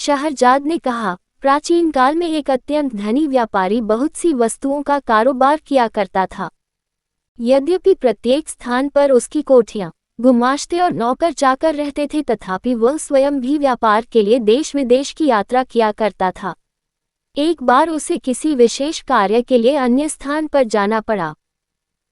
शहरजाद ने कहा, प्राचीन काल में एक अत्यंत धनी व्यापारी बहुत सी वस्तुओं का कारोबार किया करता था। यद्यपि प्रत्येक स्थान पर उसकी कोठियां, गुमाश्ते और नौकर चाकर रहते थे, तथापि वह स्वयं भी व्यापार के लिए देश विदेश की यात्रा किया करता था। एक बार उसे किसी विशेष कार्य के लिए अन्य स्थान पर जाना पड़ा।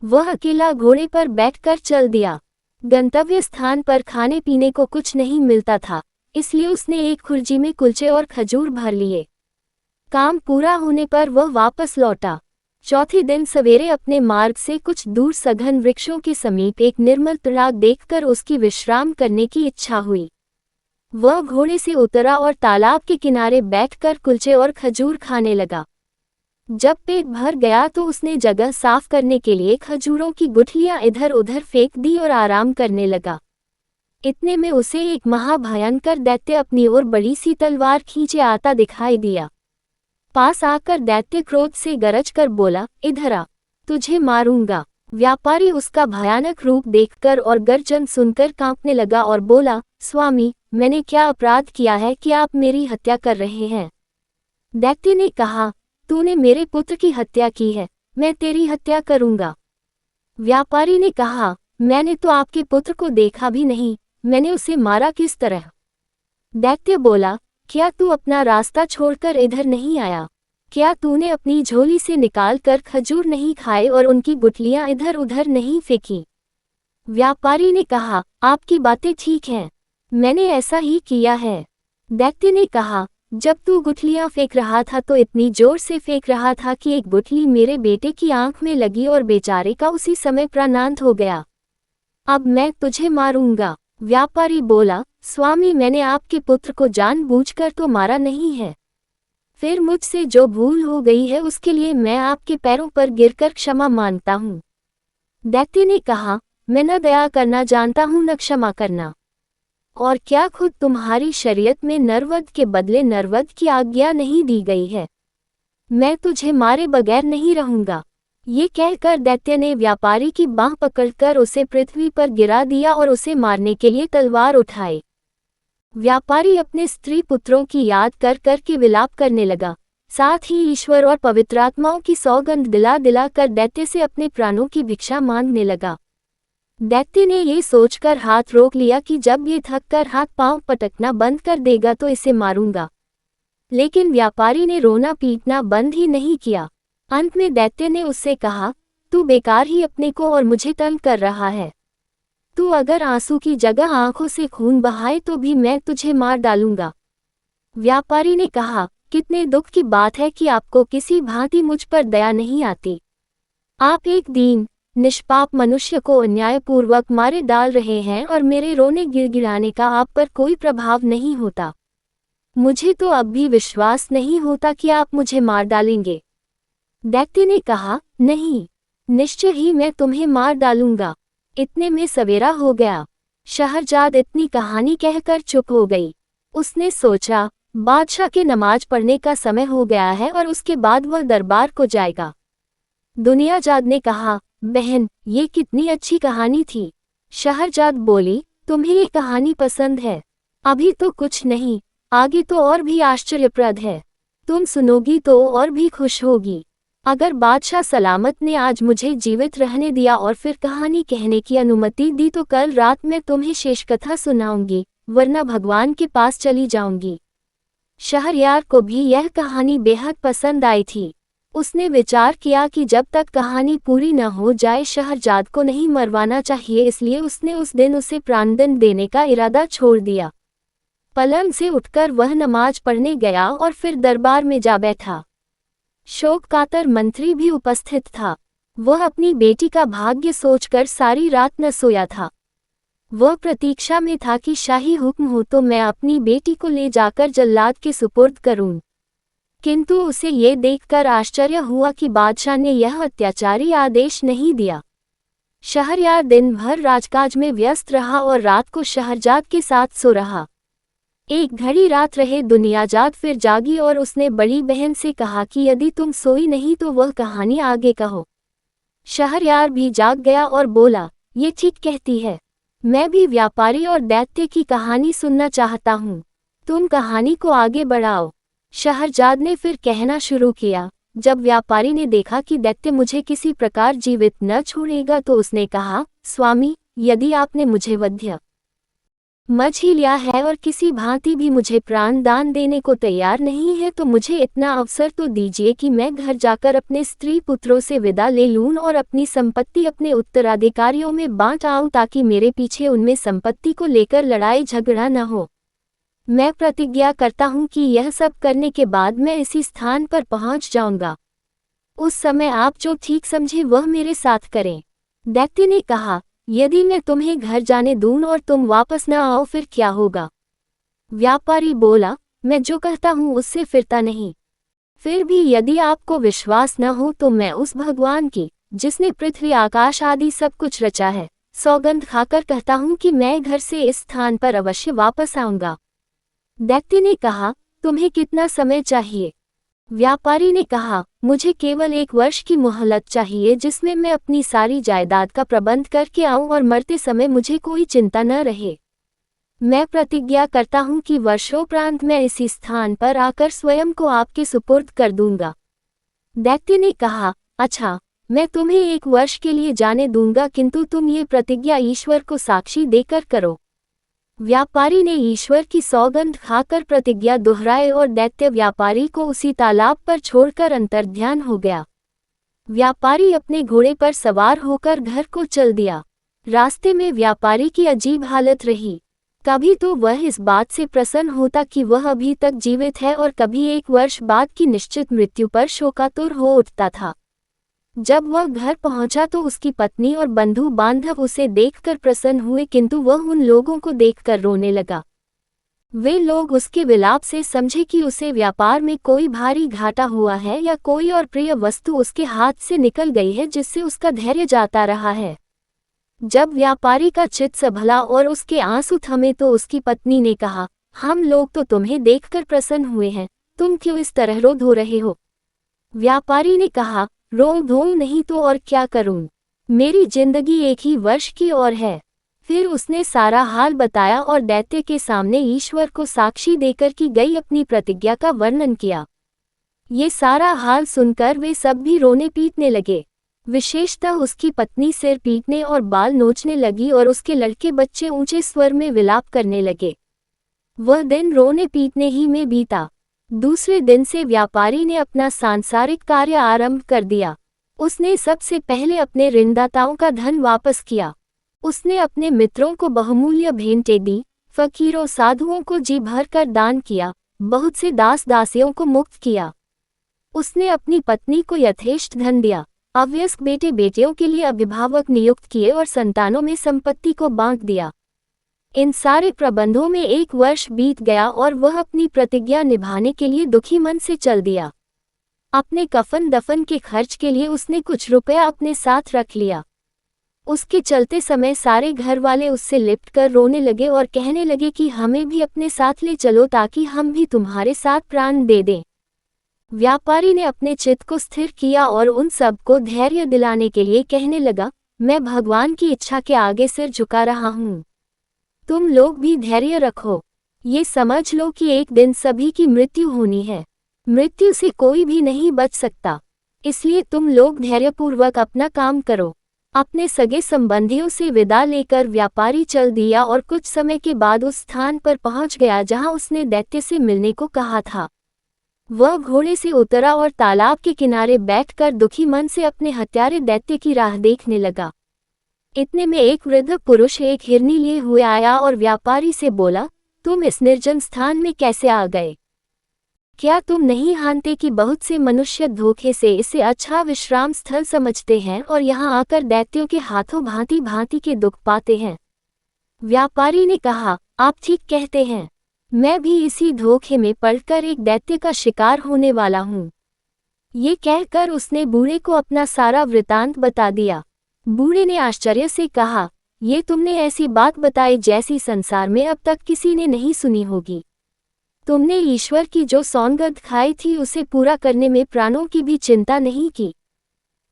वह अकेला घोड़े पर बैठकर चल दिया। गंतव्य स्थान पर खाने पीने को कुछ नहीं मिलता था, इसलिए उसने एक खुर्जी में कुलचे और खजूर भर लिए। काम पूरा होने पर वह वापस लौटा। चौथे दिन सवेरे अपने मार्ग से कुछ दूर सघन वृक्षों के समीप एक निर्मल तलाब देखकर उसकी विश्राम करने की इच्छा हुई। वह घोड़े से उतरा और तालाब के किनारे बैठकर कुलचे और खजूर खाने लगा। जब पेट भर गया तो उसने जगह साफ करने के लिए खजूरों की गुठलियां इधर उधर फेंक दी और आराम करने लगा। इतने में उसे एक महाभयंकर दैत्य अपनी ओर बड़ी सी तलवार खींचे आता दिखाई दिया। पास आकर दैत्य क्रोध से गरज कर बोला, इधर आ, तुझे मारूंगा। व्यापारी उसका भयानक रूप देखकर और गर्जन सुनकर कांपने लगा और बोला, स्वामी, मैंने क्या अपराध किया है कि आप मेरी हत्या कर रहे हैं? दैत्य ने कहा, तूने मेरे पुत्र की हत्या की है, मैं तेरी हत्या करूंगा। व्यापारी ने कहा, मैंने तो आपके पुत्र को देखा भी नहीं, मैंने उसे मारा किस तरह? दैत्य बोला, क्या तू अपना रास्ता छोड़कर इधर नहीं आया? क्या तूने अपनी झोली से निकालकर खजूर नहीं खाए और उनकी गुठलियां इधर उधर नहीं फेंकी? व्यापारी ने कहा, आपकी बातें ठीक हैं, मैंने ऐसा ही किया है। दैत्य ने कहा, जब तू गुठलियां फेंक रहा था तो इतनी जोर से फेंक रहा था कि एक गुठली मेरे बेटे की आंख में लगी और बेचारे का उसी समय प्राणांत हो गया। अब मैं तुझे मारूंगा। व्यापारी बोला, स्वामी, मैंने आपके पुत्र को जानबूझकर तो मारा नहीं है। फिर मुझसे जो भूल हो गई है उसके लिए मैं आपके पैरों पर गिरकर क्षमा मांगता हूँ। दैत्य ने कहा, मैं न दया करना जानता हूँ न क्षमा करना। और क्या खुद तुम्हारी शरीयत में नरवध के बदले नरवध की आज्ञा नहीं दी गई है? मैं तुझे मारे बगैर नहीं रहूंगा। ये कहकर दैत्य ने व्यापारी की बांह पकड़कर उसे पृथ्वी पर गिरा दिया और उसे मारने के लिए तलवार उठाई। व्यापारी अपने स्त्री पुत्रों की याद कर कर के विलाप करने लगा, साथ ही ईश्वर और पवित्र आत्माओं की सौगंध दिला दिला कर दैत्य से अपने प्राणों की भिक्षा मांगने लगा। दैत्य ने ये सोचकर हाथ रोक लिया कि जब ये थक कर हाथ पांव पटकना बंद कर देगा तो इसे मारूंगा। लेकिन व्यापारी ने रोना पीटना बंद ही नहीं किया। अंत में दैत्य ने उससे कहा, तू बेकार ही अपने को और मुझे तंग कर रहा है। तू अगर आंसू की जगह आंखों से खून बहाए तो भी मैं तुझे मार डालूंगा। व्यापारी ने कहा, कितने दुख की बात है कि आपको किसी भांति मुझ पर दया नहीं आती। आप एक दीन निष्पाप मनुष्य को अन्यायपूर्वक मारे डाल रहे हैं और मेरे रोने गिड़गिड़ाने का आप पर कोई प्रभाव नहीं होता। मुझे तो अब भी विश्वास नहीं होता कि आप मुझे मार डालेंगे। दैत्य ने कहा, नहीं, निश्चय ही मैं तुम्हें मार डालूंगा। इतने में सवेरा हो गया। शहरजाद इतनी कहानी कहकर चुप हो गई। उसने सोचा, बादशाह के नमाज पढ़ने का समय हो गया है और उसके बाद वह दरबार को जाएगा। दुनियाजाद ने कहा, बहन, ये कितनी अच्छी कहानी थी। शहरजाद बोली, तुम्हें ये कहानी पसंद है? अभी तो कुछ नहीं, आगे तो और भी आश्चर्यप्रद है। तुम सुनोगी तो और भी खुश होगी। अगर बादशाह सलामत ने आज मुझे जीवित रहने दिया और फिर कहानी कहने की अनुमति दी तो कल रात मैं तुम्हें शेष कथा सुनाऊंगी, वरना भगवान के पास चली जाऊंगी। शहरयार को भी यह कहानी बेहद पसंद आई थी। उसने विचार किया कि जब तक कहानी पूरी न हो जाए शहरजाद को नहीं मरवाना चाहिए, इसलिए उसने उस दिन उसे प्राणदंड देने का इरादा छोड़ दिया। पलंग से उठकर वह नमाज पढ़ने गया और फिर दरबार में जा बैठा। शोक कातर मंत्री भी उपस्थित था। वह अपनी बेटी का भाग्य सोचकर सारी रात न सोया था। वह प्रतीक्षा में था कि शाही हुक्म हो तो मैं अपनी बेटी को ले जाकर जल्लाद के सुपुर्द करूं। किंतु उसे ये देखकर आश्चर्य हुआ कि बादशाह ने यह अत्याचारी आदेश नहीं दिया। शहरयार दिन भर राजकाज में व्यस्त रहा और रात को शहरजाद के साथ सो रहा। एक घड़ी रात रहे दुनियाजाद फिर जागी और उसने बड़ी बहन से कहा कि यदि तुम सोई नहीं तो वह कहानी आगे कहो। शहरयार भी जाग गया और बोला, ये ठीक कहती है, मैं भी व्यापारी और दैत्य की कहानी सुनना चाहता हूँ। तुम कहानी को आगे बढ़ाओ। शहरजाद ने फिर कहना शुरू किया। जब व्यापारी ने देखा कि दैत्य मुझे किसी प्रकार जीवित न छोड़ेगा तो उसने कहा, स्वामी, यदि आपने मुझे वध्य मच ही लिया है और किसी भांति भी मुझे प्राण दान देने को तैयार नहीं है तो मुझे इतना अवसर तो दीजिए कि मैं घर जाकर अपने स्त्री पुत्रों से विदा ले लूं और अपनी संपत्ति अपने उत्तराधिकारियों में बांट आऊं ताकि मेरे पीछे उनमें संपत्ति को लेकर लड़ाई झगड़ा न हो। मैं प्रतिज्ञा करता हूं कि यह सब करने के बाद मैं इसी स्थान पर पहुंच जाऊंगा। उस समय आप जो ठीक समझे वह मेरे साथ करें। दैत्य ने कहा, यदि मैं तुम्हें घर जाने दूं और तुम वापस न आओ फिर क्या होगा? व्यापारी बोला, मैं जो कहता हूं उससे फिरता नहीं। फिर भी यदि आपको विश्वास न हो तो मैं उस भगवान की, जिसने पृथ्वी आकाश आदि सब कुछ रचा है, सौगंध खाकर कहता हूं कि मैं घर से इस स्थान पर अवश्य वापस आऊंगा। दैत्य ने कहा, तुम्हें कितना समय चाहिए? व्यापारी ने कहा, मुझे केवल 1 वर्ष की मोहलत चाहिए जिसमें मैं अपनी सारी जायदाद का प्रबंध करके आऊं और मरते समय मुझे कोई चिंता न रहे। मैं प्रतिज्ञा करता हूं कि वर्षोपरांत मैं इसी स्थान पर आकर स्वयं को आपके सुपुर्द कर दूंगा। दैत्य ने कहा, अच्छा, मैं तुम्हें 1 वर्ष के लिए जाने दूंगा किंतु तुम ये प्रतिज्ञा ईश्वर को साक्षी देकर करो। व्यापारी ने ईश्वर की सौगंध खाकर प्रतिज्ञा दोहराए और दैत्य व्यापारी को उसी तालाब पर छोड़कर अंतर्ध्यान हो गया। व्यापारी अपने घोड़े पर सवार होकर घर को चल दिया। रास्ते में व्यापारी की अजीब हालत रही। कभी तो वह इस बात से प्रसन्न होता कि वह अभी तक जीवित है और कभी 1 वर्ष बाद की निश्चित मृत्यु पर शोकातुर हो उठता था। जब वह घर पहुंचा तो उसकी पत्नी और बंधु बांधव उसे देखकर प्रसन्न हुए किंतु वह उन लोगों को देखकर रोने लगा। वे लोग उसके विलाप से समझे कि उसे व्यापार में कोई भारी घाटा हुआ है या कोई और प्रिय वस्तु उसके हाथ से निकल गई है जिससे उसका धैर्य जाता रहा है। जब व्यापारी का चित्त संभला और उसके आंसू थमे तो उसकी पत्नी ने कहा, हम लोग तो तुम्हें देखकर प्रसन्न हुए हैं, तुम क्यों इस तरह रो धो रहे हो? व्यापारी ने कहा, रो धो नहीं तो और क्या करूं? मेरी जिंदगी 1 ही वर्ष की और है। फिर उसने सारा हाल बताया और दैत्य के सामने ईश्वर को साक्षी देकर की गई अपनी प्रतिज्ञा का वर्णन किया। ये सारा हाल सुनकर वे सब भी रोने पीटने लगे। विशेषतः उसकी पत्नी सिर पीटने और बाल नोचने लगी और उसके लड़के बच्चे ऊंचे स्वर में विलाप करने लगे। वह दिन रोने पीटने ही में बीता। दूसरे दिन से व्यापारी ने अपना सांसारिक कार्य आरंभ कर दिया। उसने सबसे पहले अपने ऋणदाताओं का धन वापस किया। उसने अपने मित्रों को बहुमूल्य भेंटें दी, फकीरों साधुओं को जी भर कर दान किया, बहुत से दास दासियों को मुक्त किया। उसने अपनी पत्नी को यथेष्ट धन दिया, अवयस्क बेटे बेटियों के लिए अभिभावक नियुक्त किए और संतानों में संपत्ति को बांट दिया। इन सारे प्रबंधों में 1 वर्ष बीत गया और वह अपनी प्रतिज्ञा निभाने के लिए दुखी मन से चल दिया। अपने कफन दफन के खर्च के लिए उसने कुछ रुपया अपने साथ रख लिया। उसके चलते समय सारे घर वाले उससे लिपट कर रोने लगे और कहने लगे कि हमें भी अपने साथ ले चलो ताकि हम भी तुम्हारे साथ प्राण दे दें। व्यापारी ने अपने चित्त को स्थिर किया और उन सब को धैर्य दिलाने के लिए कहने लगा, मैं भगवान की इच्छा के आगे सिर झुका रहा हूँ। तुम लोग भी धैर्य रखो। ये समझ लो कि एक दिन सभी की मृत्यु होनी है। मृत्यु से कोई भी नहीं बच सकता। इसलिए तुम लोग धैर्यपूर्वक अपना काम करो। अपने सगे संबंधियों से विदा लेकर व्यापारी चल दिया और कुछ समय के बाद उस स्थान पर पहुंच गया जहां उसने दैत्य से मिलने को कहा था। वह घोड़े से उतरा और तालाब के किनारे बैठकर दुखी मन से अपने हत्यारे दैत्य की राह देखने लगा। इतने में एक वृद्ध पुरुष एक हिरनी लिए हुए आया और व्यापारी से बोला, तुम इस निर्जन स्थान में कैसे आ गए? क्या तुम नहीं जानते कि बहुत से मनुष्य धोखे से इसे अच्छा विश्राम स्थल समझते हैं और यहाँ आकर दैत्यों के हाथों भांति भांति के दुख पाते हैं? व्यापारी ने कहा, आप ठीक कहते हैं। मैं भी इसी धोखे में पड़कर एक दैत्य का शिकार होने वाला हूँ। ये कहकर उसने बूढ़े को अपना सारा वृतांत बता दिया। बूढ़े ने आश्चर्य से कहा, ये तुमने ऐसी बात बताई जैसी संसार में अब तक किसी ने नहीं सुनी होगी। तुमने ईश्वर की जो सौगंध खाई थी उसे पूरा करने में प्राणों की भी चिंता नहीं की।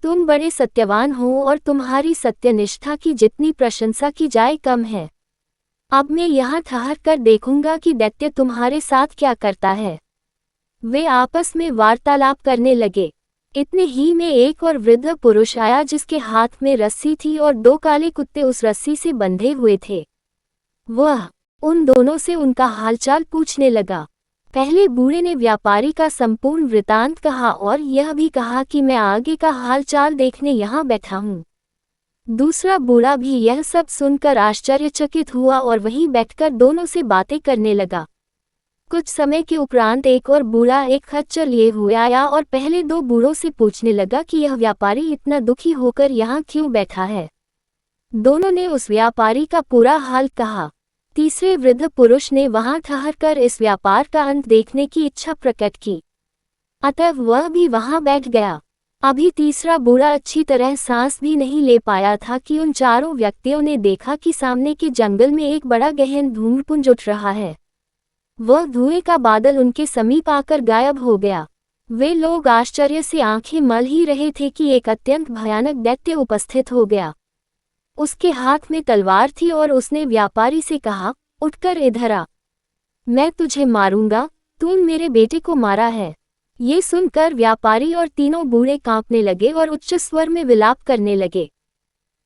तुम बड़े सत्यवान हो और तुम्हारी सत्यनिष्ठा की जितनी प्रशंसा की जाए कम है। अब मैं यहाँ ठहर कर देखूंगा कि दैत्य तुम्हारे साथ क्या करता है। वे आपस में वार्तालाप करने लगे। इतने ही में एक और वृद्ध पुरुष आया जिसके हाथ में रस्सी थी और 2 काले कुत्ते उस रस्सी से बंधे हुए थे। वह उन दोनों से उनका हालचाल पूछने लगा। पहले बूढ़े ने व्यापारी का संपूर्ण वृतांत कहा और यह भी कहा कि मैं आगे का हालचाल देखने यहाँ बैठा हूँ। दूसरा बूढ़ा भी यह सब सुनकर आश्चर्यचकित हुआ और वहीं बैठकर दोनों से बातें करने लगा। कुछ समय के उपरांत एक और बूढ़ा एक खच्चर लिए हुए आया और पहले 2 बूढ़ों से पूछने लगा कि यह व्यापारी इतना दुखी होकर यहाँ क्यों बैठा है। दोनों ने उस व्यापारी का पूरा हाल कहा। तीसरे वृद्ध पुरुष ने वहां ठहरकर इस व्यापार का अंत देखने की इच्छा प्रकट की, अतः वह भी वहां बैठ गया। अभी तीसरा बूढ़ा अच्छी तरह सांस भी नहीं ले पाया था कि उन चारों व्यक्तियों ने देखा कि सामने के जंगल में एक बड़ा गहन धूम्रपुंज उठ रहा है। वह धुएं का बादल उनके समीप आकर गायब हो गया। वे लोग आश्चर्य से आंखें मल ही रहे थे कि एक अत्यंत भयानक दैत्य उपस्थित हो गया। उसके हाथ में तलवार थी और उसने व्यापारी से कहा, उठकर इधर आ, मैं तुझे मारूंगा, तूने मेरे बेटे को मारा है। ये सुनकर व्यापारी और तीनों बूढ़े कांपने लगे और उच्च स्वर में विलाप करने लगे।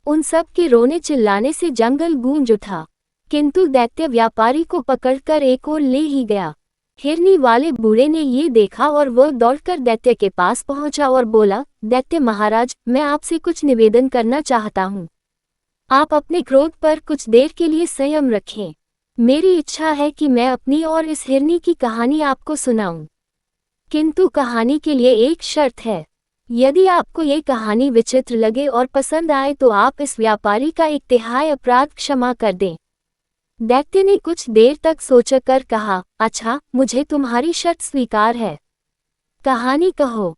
उन सब के रोने चिल्लाने से जंगल गूंज उठा, किंतु दैत्य व्यापारी को पकड़कर एक ओर ले ही गया। हिरनी वाले बूढ़े ने ये देखा और वह दौड़कर दैत्य के पास पहुंचा और बोला, दैत्य महाराज, मैं आपसे कुछ निवेदन करना चाहता हूँ। आप अपने क्रोध पर कुछ देर के लिए संयम रखें। मेरी इच्छा है कि मैं अपनी और इस हिरनी की कहानी आपको सुनाऊं। किंतु कहानी के लिए एक शर्त है। यदि आपको ये कहानी विचित्र लगे और पसंद आए तो आप इस व्यापारी का 1/3 अपराध क्षमा कर दें। दैत्य ने कुछ देर तक सोचकर कहा, अच्छा, मुझे तुम्हारी शर्त स्वीकार है। कहानी कहो।